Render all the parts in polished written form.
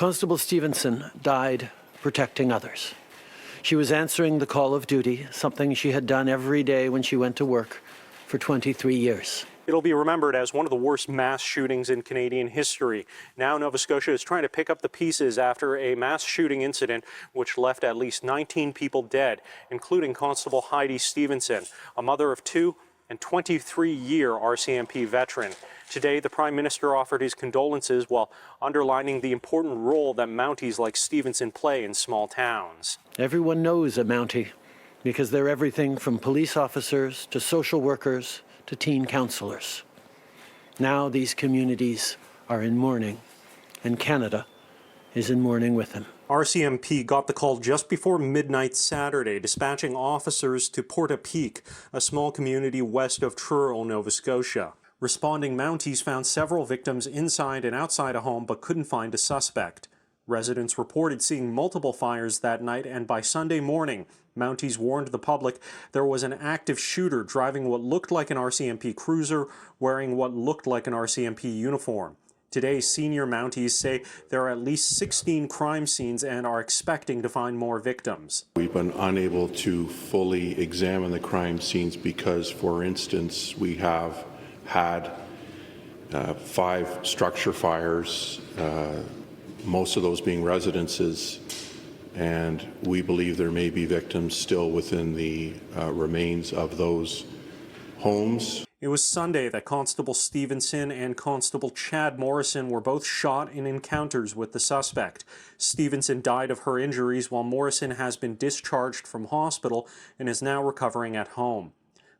Constable Stevenson died protecting others. She was answering the call of duty, something she had done every day when she went to work for 23 years. It'll be remembered as one of the worst mass shootings in Canadian history. Now Nova Scotia is trying to pick up the pieces after a mass shooting incident which left at least 19 people dead, including Constable Heidi Stevenson, a mother of 2 and 23-year RCMP veteran. Today, the Prime Minister offered his condolences while underlining the important role that Mounties like Stevenson play in small towns. Everyone knows a Mountie because they're everything from police officers to social workers to teen counselors. Now these communities are in mourning, and Canada is in mourning with them. RCMP got the call just before midnight Saturday, dispatching officers to Portapique, a small community west of Truro, Nova Scotia. Responding Mounties found several victims inside and outside a home but couldn't find a suspect. Residents reported seeing multiple fires that night, and by Sunday morning, Mounties warned the public there was an active shooter driving what looked like an RCMP cruiser, wearing what looked like an RCMP uniform. Today, senior Mounties say there are at least 16 crime scenes and are expecting to find more victims. We've been unable to fully examine the crime scenes because, for instance, we have had 5 structure fires, most of those being residences, and we believe there may be victims still within the remains of those homes. It was Sunday that Constable Stevenson and Constable Chad Morrison were both shot in encounters with the suspect. Stevenson died of her injuries while Morrison has been discharged from hospital and is now recovering at home.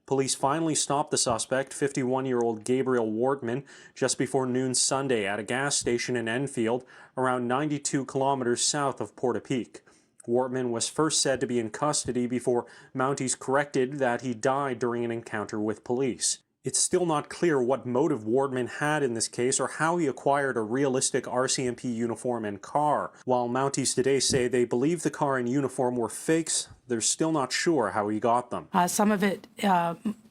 Police finally stopped the suspect, 51-year-old Gabriel Wortman, just before noon Sunday at a gas station in Enfield, around 92 kilometers south of Portapique. Wortman was first said to be in custody before Mounties corrected that he died during an encounter with police. It's still not clear what motive Wortman had in this case or how he acquired a realistic RCMP uniform and car. While Mounties today say they believe the car and uniform were fakes, they're still not sure how he got them. Some of it,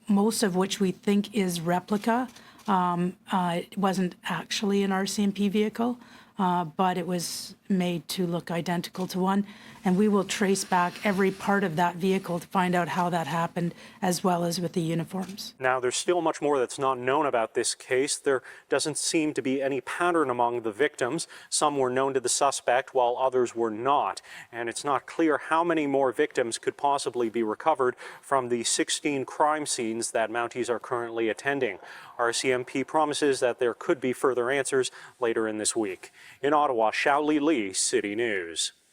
most of which we think is replica. It wasn't actually an RCMP vehicle, but it was made to look identical to one. And we will trace back every part of that vehicle to find out how that happened, as well as with the uniforms. Now, there's still much more that's not known about this case. There doesn't seem to be any pattern among the victims. Some were known to the suspect, while others were not. And it's not clear how many more victims could possibly be recovered from the 16 crime scenes that Mounties are currently attending. RCMP promises that there could be further answers later in this week. In Ottawa, Xiaoli Li, City News.